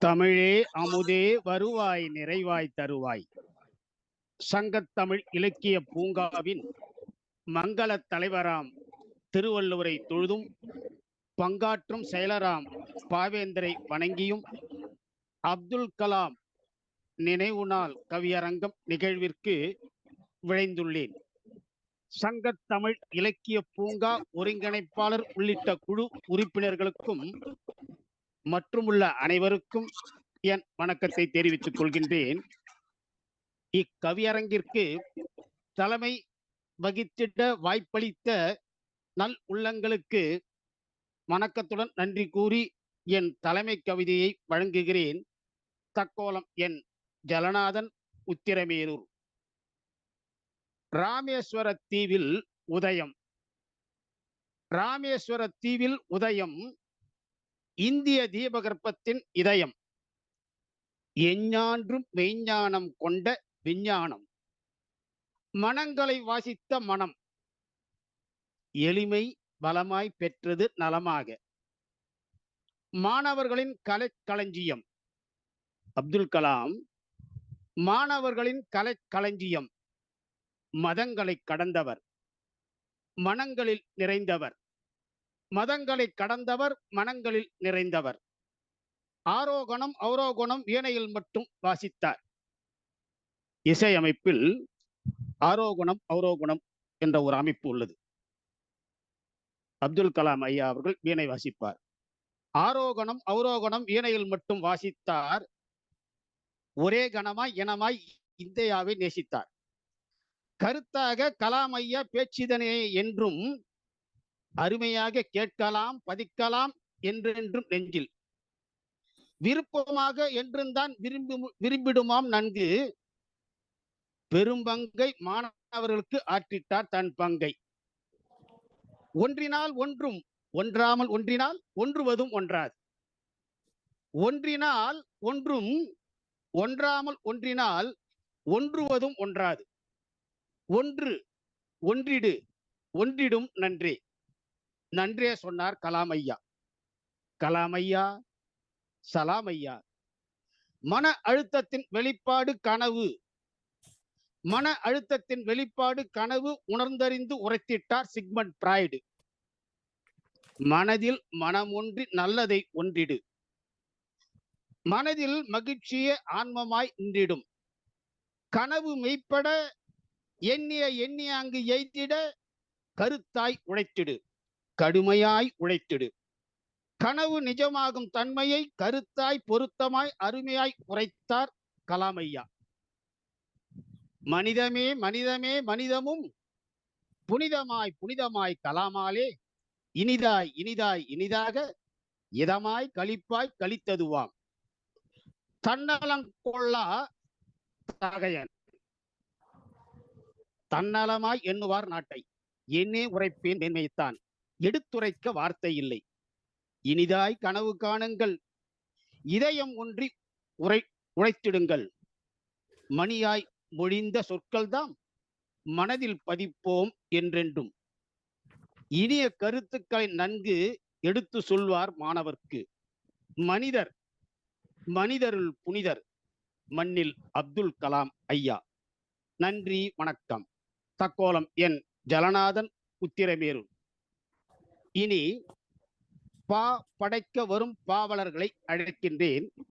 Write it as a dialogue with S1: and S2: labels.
S1: தமிழே அமுதே வருவாய் நிறைவாய் தருவாய். சங்கத்தமிழ் இலக்கிய பூங்காவின் மங்களத் தலைவராம் திருவள்ளுவரை தொழுதும் பங்காற்றும் செயலராம் பாவேந்தரை வணங்கியும் அப்துல் கலாம் நினைவு நாள் கவியரங்கம் நிகழ்விற்கு விழைந்துள்ளேன். சங்கத்தமிழ் இலக்கிய பூங்கா ஒருங்கிணைப்பாளர் உள்ளிட்ட குழு உறுப்பினர்களுக்கும் மற்றுமுள்ள அனைவருக்கும் என் வணக்கத்தை தெரிவித்துக் கொள்கின்றேன். இக்கவியரங்கிற்கு தலைமை வகித்திட வாய்ப்பளித்த நல் உள்ளங்களுக்கு வணக்கத்துடன் நன்றி கூறி என் தலைமை கவிதையை வழங்குகிறேன். தக்கோலம் என் ஜலநாதன், உத்திரமேரூர். ராமேஸ்வர தீவில் உதயம். ராமேஸ்வர தீவில் உதயம் இந்திய தீபகற்பத்தின் இதயம். எஞ்ஞான்றும் மெய்ஞானம் கொண்ட விஞ்ஞானம். மனங்களை வாசித்த மனம். எளிமை பலமாய் பெற்றது நலமாக. மாணவர்களின் கலைக்களஞ்சியம். அப்துல் கலாம் மாணவர்களின் கலைக்களஞ்சியம். மதங்களை கடந்தவர், மனங்களில் நிறைந்தவர். மதங்களை கடந்தவர், மனங்களில் நிறைந்தவர். ஆரோகணம் அவரோகணம் வீணையில் மட்டும் வாசித்தார். இசையமைப்பில் ஆரோகணம் அவரோகணம் என்ற ஒரு அமைப்பு உள்ளது. அப்துல் கலாம் ஐயா அவர்கள் வீணை வாசிப்பார். ஆரோகணம் அவரோகணம் வீணையில் மட்டும் வாசித்தார். ஒரே கணமாய் இனமாய் இந்தியாவை நேசித்தார். கருத்தாக கலாம் ஐயா பேச்சிதனே என்றும் அருமையாக கேட்கலாம் பதிக்கலாம் என்றென்றும் நெஞ்சில். விருப்பமாக என்றும்தான் விரும்பிடுமாம் நன்கு. பெரும்பங்கை மாணவர்களுக்கு ஆற்றிட்டார் தன் பங்கை. ஒன்றினால் ஒன்றும் ஒன்றாமல் ஒன்றினால் ஒன்றுவதும் ஒன்றாது. ஒன்றினால் ஒன்றும் ஒன்றாமல் ஒன்றினால் ஒன்றுவதும் ஒன்றாது. ஒன்று ஒன்றிடு ஒன்றிடும் நன்றே. நன்றே சொன்னார் கலாம் ஐயா. கலாம் ஐயா, சலாம் ஐயா. மன அழுத்தத்தின் வெளிப்பாடு கனவு. மன அழுத்தத்தின் வெளிப்பாடு கனவு உணர்ந்தறிந்து உரைத்திட்டார் சிக்மண்ட் பிராய்டு. மனதில் மனம் ஒன்றி நல்லதை ஒன்றிடு. மனதில் மகிழ்ச்சியே ஆன்மமாய் நின்றிடும். கனவு மெய்ப்பட எண்ணிய எண்ணிய அங்கு எய்திட கருத்தாய் உழைத்திடு, கடுமையாய் உழைத்திடு. கனவு நிஜமாகும் தன்மையை கருத்தாய் பொருத்தமாய் அருமையாய் உரைத்தார் கலாம் ஐயா. மனிதமே மனிதமே மனிதமும் புனிதமாய் புனிதமாய் கலாமாலே இனிதாய் இனிதாய் இனிதாக இதமாய் களிப்பாய் கழித்ததுவாம். தன்னலம் கொள்ளா தகையன் தன்னலமாய் எண்ணுவார் நாட்டை. என்னே உரைப்பேன் மேன்மைத்தான், எடுத்துரைக்க வார்த்தை இல்லை. இனிதாய் கனவு காணுங்கள், இதயம் ஒன்றி உழைத்திடுங்கள். மணியாய் மொழிந்த சொற்கள்தாம் மனதில் பதிப்போம் என்றென்றும். இனிய கருத்துக்களை நன்கு எடுத்து சொல்வார் மாணவர்க்கு. மனிதர் மனிதருள் புனிதர் மண்ணில் அப்துல் கலாம் ஐயா. நன்றி, வணக்கம். தக்கோலம் என் ஜலநாதன், உத்திரமேரூர். இனி படைக்க வரும் பாவலர்களை அழைக்கின்றேன்.